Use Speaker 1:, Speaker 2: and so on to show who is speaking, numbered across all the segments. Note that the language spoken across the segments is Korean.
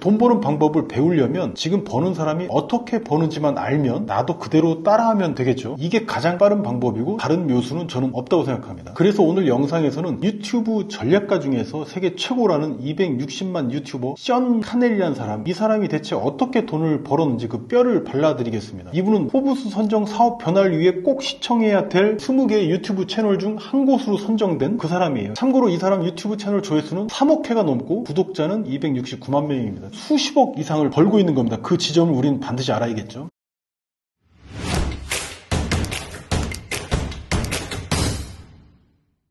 Speaker 1: 돈 버는 방법을 배우려면 지금 버는 사람이 어떻게 버는지만 알면 나도 그대로 따라하면 되겠죠. 이게 가장 빠른 방법이고 다른 묘수는 저는 없다고 생각합니다. 그래서 오늘 영상에서는 유튜브 전략가 중에서 세계 최고라는 260만 유튜버 션 카넬이라는 사람, 이 사람이 대체 어떻게 돈을 벌었는지 그 뼈를 발라드리겠습니다. 이분은 포브스 선정 사업 변화를 위해 꼭 시청해야 될 20개의 유튜브 채널 중 한 곳으로 선정된 그 사람이에요. 참고로 이 사람 유튜브 채널 조회수는 3억 회가 넘고 구독자는 269만 명입니다. 수십억 이상을 벌고 있는 겁니다. 그 지점을 우리는 반드시 알아야겠죠.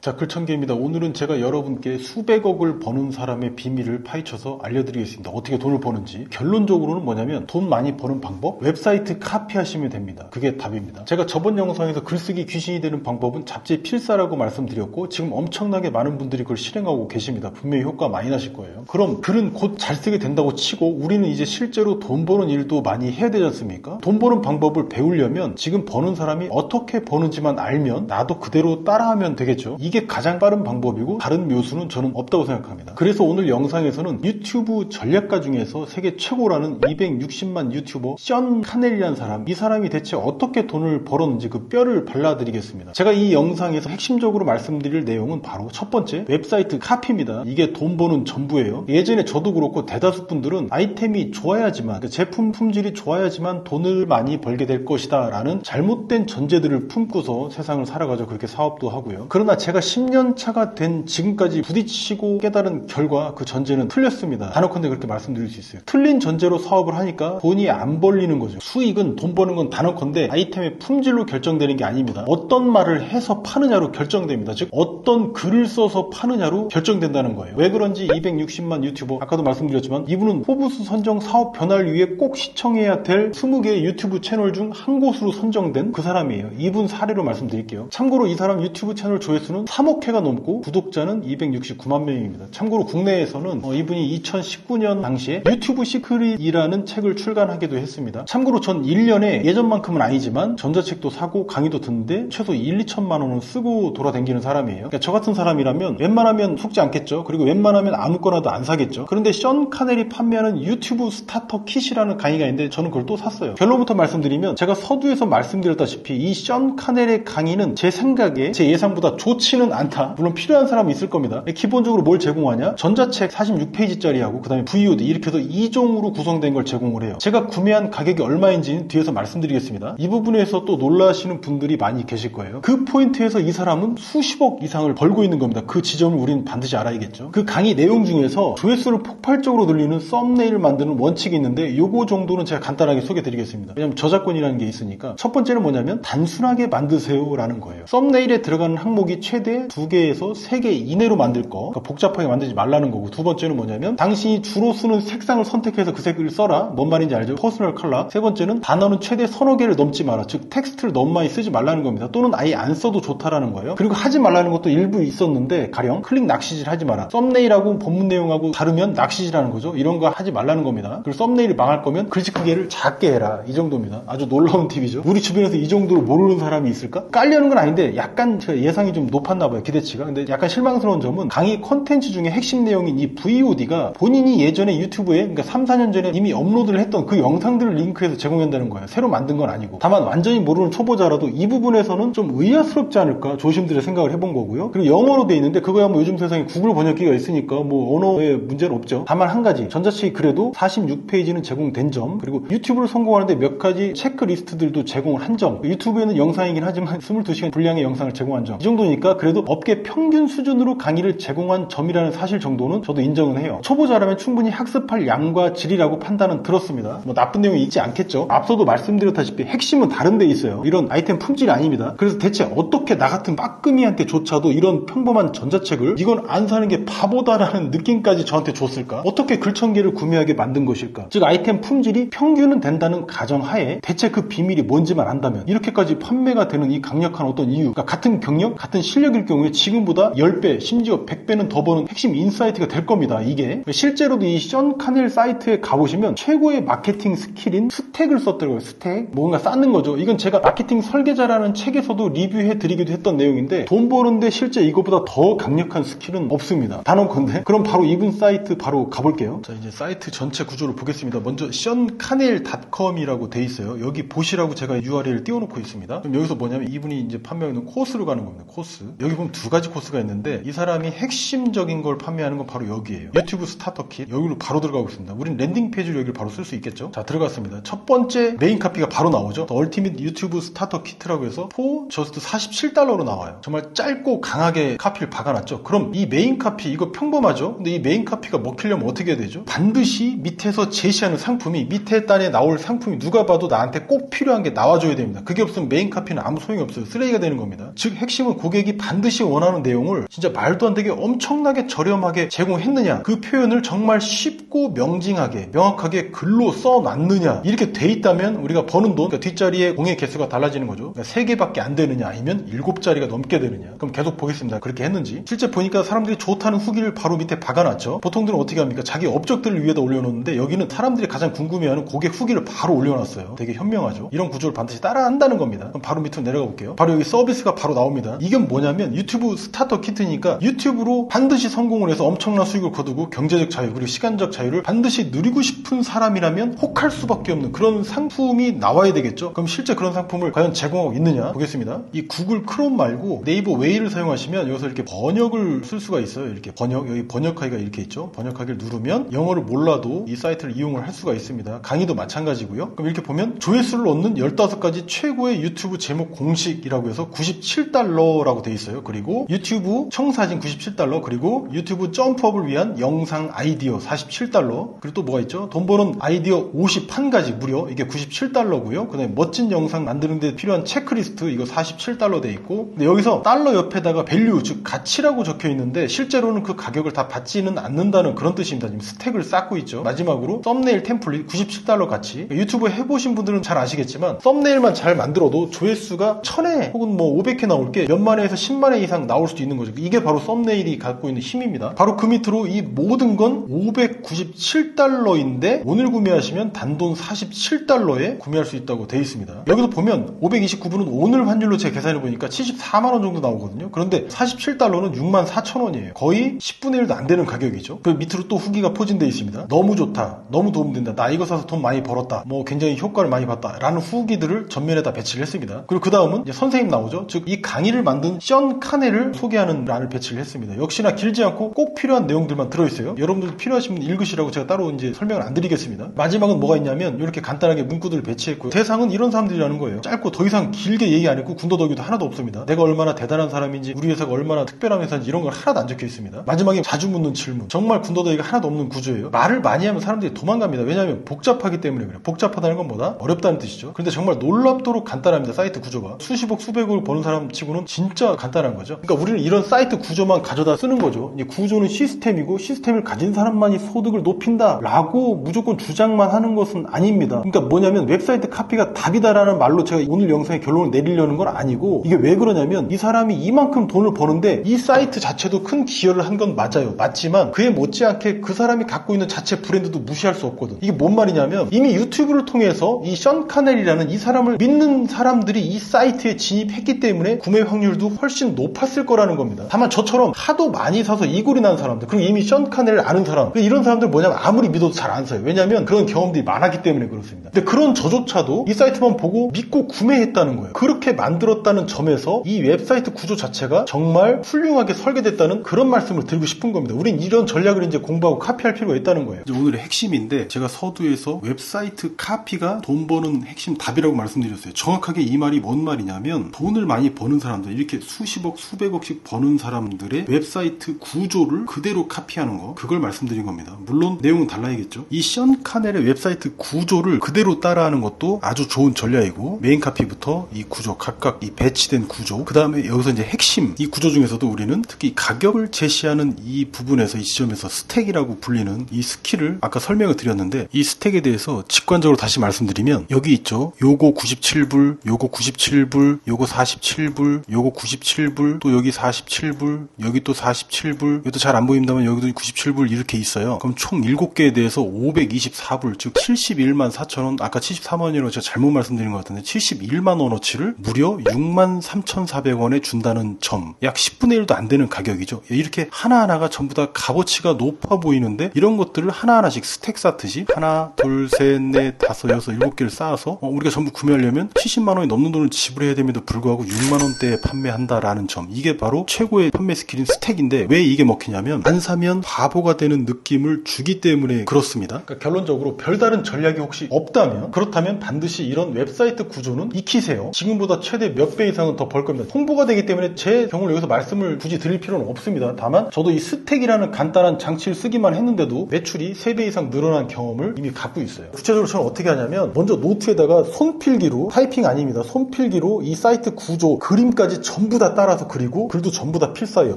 Speaker 1: 자, 글천개입니다. 오늘은 제가 여러분께 수백억을 버는 사람의 비밀을 파헤쳐서 알려드리겠습니다. 어떻게 돈을 버는지. 결론적으로는 뭐냐면 돈 많이 버는 방법, 웹사이트 카피하시면 됩니다. 그게 답입니다. 제가 저번 영상에서 글쓰기 귀신이 되는 방법은 잡지 필사라고 말씀드렸고 지금 엄청나게 많은 분들이 그걸 실행하고 계십니다. 분명히 효과 많이 나실 거예요. 그럼 글은 곧 잘 쓰게 된다고 치고 우리는 이제 실제로 돈 버는 일도 많이 해야 되지 않습니까? 돈 버는 방법을 배우려면 지금 버는 사람이 어떻게 버는지만 알면 나도 그대로 따라하면 되겠죠. 이게 가장 빠른 방법이고 다른 묘수는 저는 없다고 생각합니다. 그래서 오늘 영상에서는 유튜브 전략가 중에서 세계 최고라는 260만 유튜버 션 카넬이라는 사람, 이 사람이 대체 어떻게 돈을 벌었는지 그 뼈를 발라드리겠습니다. 제가 이 영상에서 핵심적으로 말씀드릴 내용은 바로 첫 번째, 웹사이트 카피입니다. 이게 돈 버는 전부예요. 예전에 저도 그렇고 대다수 분들은 아이템이 좋아야지만, 제품 품질이 좋아야지만 돈을 많이 벌게 될 것이다 라는 잘못된 전제들을 품고서 세상을 살아가죠. 그렇게 사업도 하고요. 그러나 제가 10년 차가 된 지금까지 부딪히고 깨달은 결과 그 전제는 틀렸습니다. 단언컨대 그렇게 말씀드릴 수 있어요. 틀린 전제로 사업을 하니까 돈이 안 벌리는 거죠. 수익은, 돈 버는 건 단언컨대 아이템의 품질로 결정되는 게 아닙니다. 어떤 말을 해서 파느냐로 결정됩니다. 즉 어떤 글을 써서 파느냐로 결정된다는 거예요. 왜 그런지 260만 유튜버, 아까도 말씀드렸지만 이분은 포브스 선정 사업 변화를 위해 꼭 시청해야 될 20개의 유튜브 채널 중 한 곳으로 선정된 그 사람이에요. 이분 사례로 말씀드릴게요. 참고로 이 사람 유튜브 채널 조회수는 3억 회가 넘고 구독자는 269만 명입니다. 참고로 국내에서는 이분이 2019년 당시에 유튜브 시크릿이라는 책을 출간하기도 했습니다. 참고로 전 1년에 예전만큼은 아니지만 전자책도 사고 강의도 듣는데 최소 1-2천만 원은 쓰고 돌아다니는 사람이에요. 그러니까 저 같은 사람이라면 웬만하면 속지 않겠죠. 그리고 웬만하면 아무거나도 안 사겠죠. 그런데 션 카넬이 판매하는 유튜브 스타터 킷이라는 강의가 있는데 저는 그걸 또 샀어요. 결론부터 말씀드리면 제가 서두에서 말씀드렸다시피 이 션 카넬의 강의는 제 생각에 제 예상보다 좋지는 않다. 물론 필요한 사람이 있을 겁니다. 기본적으로 뭘 제공하냐? 전자책 46페이지짜리하고 그 다음에 VOD 이렇게 해서 2종으로 구성된 걸 제공을 해요. 제가 구매한 가격이 얼마인지는 뒤에서 말씀드리겠습니다. 이 부분에서 또 놀라시는 분들이 많이 계실 거예요. 그 포인트에서 이 사람은 수십억 이상을 벌고 있는 겁니다. 그 지점을 우리는 반드시 알아야겠죠. 그 강의 내용 중에서 조회수를 폭발적으로 늘리는 썸네일을 만드는 원칙이 있는데 요거 정도는 제가 간단하게 소개해드리겠습니다. 왜냐면 저작권이라는 게 있으니까. 첫 번째는 뭐냐면 단순하게 만드세요 라는 거예요. 썸네일에 들어가는 항목이 최대 2개에서 3개 이내로 만들 거, 그러니까 복잡하게 만들지 말라는 거고, 두 번째는 뭐냐면 당신이 주로 쓰는 색상을 선택해서 그 색을 써라. 뭔 말인지 알죠? 퍼스널 컬러. 세 번째는 단어는 최대 서너 개를 넘지 마라. 즉 텍스트를 너무 많이 쓰지 말라는 겁니다. 또는 아예 안 써도 좋다라는 거예요. 그리고 하지 말라는 것도 일부 있었는데 가령 클릭 낚시질 하지 마라. 썸네일하고 본문 내용하고 다르면 낚시질하는 거죠. 이런 거 하지 말라는 겁니다. 그리고 썸네일이 망할 거면 글씨 크기를 작게 해라. 이 정도입니다. 아주 놀라운 팁이죠. 우리 주변에서 이 정도로 모르는 사람이 있을까? 깔려는 건 아닌데 약간 제가 예상이 좀 높았나 봐요. 기대치가. 근데 약간 실망스러운 점은 강의 컨텐츠 중에 핵심 내용인 이 VOD가 본인이 예전에 유튜브에, 그러니까 3, 4년 전에 이미 업로드를 했던 그 영상들을 링크해서 제공한다는 거예요. 새로 만든 건 아니고. 다만 완전히 모르는 초보자라도 이 부분에서는 좀 의아스럽지 않을까 조심들의 생각을 해본 거고요. 그리고 영어로 돼 있는데 그거야 뭐 요즘 세상에 구글 번역기가 있으니까 뭐 언어에 문제는 없죠. 다만 한 가지, 전자책이 그래도 46페이지는 제공된 점, 그리고 유튜브를 성공하는데 몇 가지 체크리스트들도 제공을 한 점. 유튜브에는 영상이긴 하지만 22시간 분량의 영상을 제공한 점. 이 정도니까 그래도 업계 평균 수준으로 강의를 제공한 점이라는 사실 정도는 저도 인정은 해요. 초보자라면 충분히 학습할 양과 질이라고 판단은 들었습니다. 뭐 나쁜 내용이 있지 않겠죠. 앞서도 말씀드렸다시피 핵심은 다른 데 있어요. 이런 아이템 품질이 아닙니다. 그래서 대체 어떻게 나 같은 빠끔이한테조차도 이런 평범한 전자책을 이건 안 사는 게 바보다라는 느낌까지 저한테 줬을까? 어떻게 글천개를 구매하게 만든 것일까? 즉 아이템 품질이 평균은 된다는 가정하에 대체 그 비밀이 뭔지만 안다면 이렇게까지 판매가 되는 이 강력한 어떤 이유, 그러니까 같은 경력, 같은 실력이 실력일 경우에 지금보다 10배 심지어 100배는 더 버는 핵심 인사이트가 될 겁니다. 이게 실제로도 이 션 카넬 사이트에 가보시면 최고의 마케팅 스킬인 스택을 썼더라고요. 스택 뭔가 쌓는 거죠. 이건 제가 마케팅 설계자라는 책에서도 리뷰해 드리기도 했던 내용인데 돈 버는데 실제 이거보다 더 강력한 스킬은 없습니다. 단언컨대. 그럼 바로 이분 사이트 바로 가볼게요. 자, 이제 사이트 전체 구조를 보겠습니다. 먼저 션카넬.com이라고 돼 있어요. 여기 보시라고 제가 URL 띄워놓고 있습니다. 그럼 여기서 뭐냐면 이분이 이제 판매하는 코스로 가는 겁니다. 코스. 여기 보면 두 가지 코스가 있는데 이 사람이 핵심적인 걸 판매하는 건 바로 여기에요. 유튜브 스타터 킷. 여기로 바로 들어가고 있습니다. 우린 랜딩 페이지로 여기를 바로 쓸 수 있겠죠. 자, 들어갔습니다. 첫 번째 메인 카피가 바로 나오죠. 얼티밋 유튜브 스타터 키트라고 해서 포 저스트 47달러로 나와요. 정말 짧고 강하게 카피를 박아놨죠. 그럼 이 메인 카피 이거 평범하죠. 근데 이 메인 카피가 먹히려면 어떻게 해야 되죠? 반드시 밑에서 제시하는 상품이 밑에 단에 나올 상품이 누가 봐도 나한테 꼭 필요한 게 나와줘야 됩니다. 그게 없으면 메인 카피는 아무 소용이 없어요. 쓰레기가 되는 겁니다. 즉 핵심은 고객이 반드시 원하는 내용을 진짜 말도 안 되게 엄청나게 저렴하게 제공했느냐, 그 표현을 정말 쉽고 명징하게 명확하게 글로 써놨느냐, 이렇게 돼 있다면 우리가 버는 돈, 그러니까 뒷자리에 공의 개수가 달라지는 거죠. 그러니까 3개밖에 안 되느냐 아니면 7자리가 넘게 되느냐. 그럼 계속 보겠습니다. 그렇게 했는지. 실제 보니까 사람들이 좋다는 후기를 바로 밑에 박아놨죠. 보통들은 어떻게 합니까? 자기 업적들을 위에다 올려놓는데 여기는 사람들이 가장 궁금해하는 고객 후기를 바로 올려놨어요. 되게 현명하죠. 이런 구조를 반드시 따라한다는 겁니다. 그럼 바로 밑으로 내려가 볼게요. 바로 여기 서비스가 바로 나옵니다. 이건 뭐냐면 유튜브 스타터 키트니까 유튜브로 반드시 성공을 해서 엄청난 수익을 거두고 경제적 자유 그리고 시간적 자유를 반드시 누리고 싶은 사람이라면 혹할 수밖에 없는 그런 상품이 나와야 되겠죠. 그럼 실제 그런 상품을 과연 제공하고 있느냐 보겠습니다. 이 구글 크롬 말고 네이버 웨이를 사용하시면 여기서 이렇게 번역을 쓸 수가 있어요. 이렇게 번역, 여기 번역하기가 이렇게 있죠. 번역하기를 누르면 영어를 몰라도 이 사이트를 이용을 할 수가 있습니다. 강의도 마찬가지고요. 그럼 이렇게 보면 조회수를 얻는 15가지 최고의 유튜브 제목 공식이라고 해서 97달러라고 돼 있어요. 그리고 유튜브 청사진 97달러, 그리고 유튜브 점프업을 위한 영상 아이디어 47달러, 그리고 또 뭐가 있죠? 돈 버는 아이디어 51가지 무려 이게 97달러고요. 그 다음에 멋진 영상 만드는데 필요한 체크리스트 이거 47달러 돼 있고, 근데 여기서 달러 옆에다가 밸류 즉 가치라고 적혀 있는데 실제로는 그 가격을 다 받지는 않는다는 그런 뜻입니다. 지금 스택을 쌓고 있죠. 마지막으로 썸네일 템플릿 97달러 가치. 유튜브 해보신 분들은 잘 아시겠지만 썸네일만 잘 만들어도 조회수가 1000회 혹은 뭐 500회 나올 게 몇만 회에서 10만 회 이상 나올 수도 있는 거죠. 이게 바로 썸네일이 갖고 있는 힘입니다. 바로 그 밑으로 이 모든 건 597달러인데 오늘 구매하시면 단돈 47달러에 구매할 수 있다고 되어 있습니다. 여기서 보면 529분은 오늘 환율로 제가 계산해 보니까 74만원 정도 나오거든요. 그런데 47달러는 64,000원이에요. 거의 10분의 1도 안 되는 가격이죠. 그 밑으로 또 후기가 포진되어 있습니다. 너무 좋다, 너무 도움된다, 나 이거 사서 돈 많이 벌었다, 뭐 굉장히 효과를 많이 봤다 라는 후기들을 전면에다 배치를 했습니다. 그리고 그 다음은 이제 선생님 나오죠. 즉 이 강의를 만든 션 카넬을 소개하는 란을 배치를 했습니다. 역시나 길지 않고 꼭 필요한 내용들만 들어있어요. 여러분들 필요하시면 읽으시라고 제가 따로 이제 설명을 안 드리겠습니다. 마지막은 뭐가 있냐면 이렇게 간단하게 문구들을 배치했고요. 대상은 이런 사람들이라는 거예요. 짧고 더 이상 길게 얘기 안 했고 군더더기도 하나도 없습니다. 내가 얼마나 대단한 사람인지, 우리 회사가 얼마나 특별한 회사인지 이런 걸 하나도 안 적혀 있습니다. 마지막에 자주 묻는 질문, 정말 군더더기가 하나도 없는 구조예요. 말을 많이 하면 사람들이 도망갑니다. 왜냐하면 복잡하기 때문에 그래요. 복잡하다는 건 뭐다? 어렵다는 뜻이죠. 그런데 정말 놀랍도록 간단합니다. 사이트 구조가. 수십억 수백억을 버는 사람 치고는 진짜 간단한 거죠. 그러니까 우리는 이런 사이트 구조만 가져다 쓰는 거죠. 이 구조는 시스템이고 시스템을 가진 사람만이 소득을 높인다 라고 무조건 주장만 하는 것은 아닙니다. 그러니까 뭐냐면 웹사이트 카피가 답이다라는 말로 제가 오늘 영상의 결론을 내리려는 건 아니고, 이게 왜 그러냐면 이 사람이 이만큼 돈을 버는데 이 사이트 자체도 큰 기여를 한 건 맞아요. 맞지만 그에 못지않게 그 사람이 갖고 있는 자체 브랜드도 무시할 수 없거든. 이게 뭔 말이냐면 이미 유튜브를 통해서 이 션 카넬이라는 이 사람을 믿는 사람들이 이 사이트에 진입했기 때문에 구매 확률도 훨씬 높았을 거라는 겁니다. 다만 저처럼 하도 많이 사서 이골이 난 사람들, 그리고 이미 션 카넬을 아는 사람, 이런 사람들 뭐냐면 아무리 믿어도 잘 안 사요. 왜냐하면 그런 경험들이 많았기 때문에 그렇습니다. 근데 그런 저조차도 이 사이트만 보고 믿고 구매했다는 거예요. 그렇게 만들었다는 점에서 이 웹사이트 구조 자체가 정말 훌륭하게 설계됐다는 그런 말씀을 드리고 싶은 겁니다. 우린 이런 전략을 이제 공부하고 카피할 필요가 있다는 거예요. 이제 오늘의 핵심인데, 제가 서두에서 웹사이트 카피가 돈 버는 핵심 답이라고 말씀드렸어요. 정확하게 이 말이 뭔 말이냐면 돈을 많이 버는 사람들, 이렇게 수십억 수백억씩 버는 사람들의 웹사이트 구조를 그대로 카피하는 거, 그걸 말씀드린 겁니다. 물론 내용은 달라야겠죠. 이 션 카넬의 웹사이트 구조를 그대로 따라하는 것도 아주 좋은 전략이고, 메인 카피부터 이 구조 각각 이 배치된 구조, 그 다음에 여기서 이제 핵심 이 구조 중에서도 우리는 특히 가격을 제시하는 이 부분에서, 이 지점에서 스택이라고 불리는 이 스킬을 아까 설명을 드렸는데, 이 스택에 대해서 직관적으로 다시 말씀드리면 여기 있죠. 요거 97불, 요거 97불, 요거 47불, 요거 97불, 97불, 또 여기 47불, 여기 또 47불, 여기도 잘 안 보입니다만 여기도 97불 이렇게 있어요. 그럼 총 7개에 대해서 524불, 즉 71만 4천원, 아까 73원이라고 제가 잘못 말씀드린 것 같은데 71만 원어치를 무려 6만 3,400원에 준다는 점, 약 10분의 1도 안 되는 가격이죠. 이렇게 하나하나가 전부 다 값어치가 높아 보이는데 이런 것들을 하나하나씩 스택 쌓듯이 하나, 둘, 셋, 넷, 다섯, 여섯, 7개를 쌓아서 우리가 전부 구매하려면 70만 원이 넘는 돈을 지불해야 됨에도 불구하고 6만 원대에 판매한다라는 점, 이게 바로 최고의 판매 스킬인 스택인데 왜 이게 먹히냐면 안 사면 바보가 되는 느낌을 주기 때문에 그렇습니다. 그러니까 결론적으로 별다른 전략이 혹시 없다면, 그렇다면 반드시 이런 웹사이트 구조는 익히세요. 지금보다 최대 몇 배 이상은 더 벌 겁니다. 홍보가 되기 때문에 제 경우를 여기서 말씀을 굳이 드릴 필요는 없습니다. 다만 저도 이 스택이라는 간단한 장치를 쓰기만 했는데도 매출이 3배 이상 늘어난 경험을 이미 갖고 있어요. 구체적으로 저는 어떻게 하냐면 먼저 노트에다가 손필기로, 타이핑 아닙니다, 손필기로 이 사이트 구조 그림까지 전부 다 따라서 그리고 글도 전부 다 필사해요.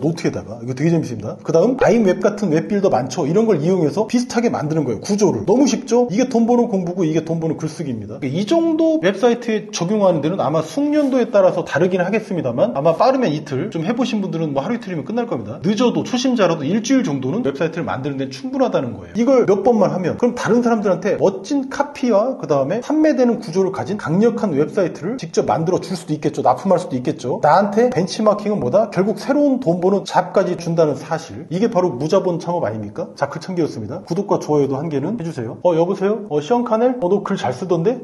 Speaker 1: 노트에다가. 이거 되게 재밌습니다. 그 다음 아임웹 같은 웹빌더 많죠. 이런 걸 이용해서 비슷하게 만드는 거예요. 구조를. 너무 쉽죠? 이게 돈 버는 공부고 이게 돈 버는 글쓰기입니다. 이 정도 웹사이트에 적용하는 데는 아마 숙련도에 따라서 다르긴 하겠습니다만 아마 빠르면 이틀, 좀 해보신 분들은 뭐 하루 이틀이면 끝날 겁니다. 늦어도 초심자라도 일주일 정도는 웹사이트를 만드는 데는 충분하다는 거예요. 이걸 몇 번만 하면 그럼 다른 사람들한테 멋진 카피와 그 다음에 판매되는 구조를 가진 강력한 웹사이트를 직접 만들어 줄 수도 있겠죠. 납품할 수도 있겠죠. 나한테 벤치마킹은 뭐다? 결국 새로운 돈 버는 잡까지 준다는 사실. 이게 바로 무자본 창업 아닙니까? 자, 글창기였습니다. 구독과 좋아요도 한 개는 해주세요. 여보세요? 시언카넬? 너 글 잘 쓰던데?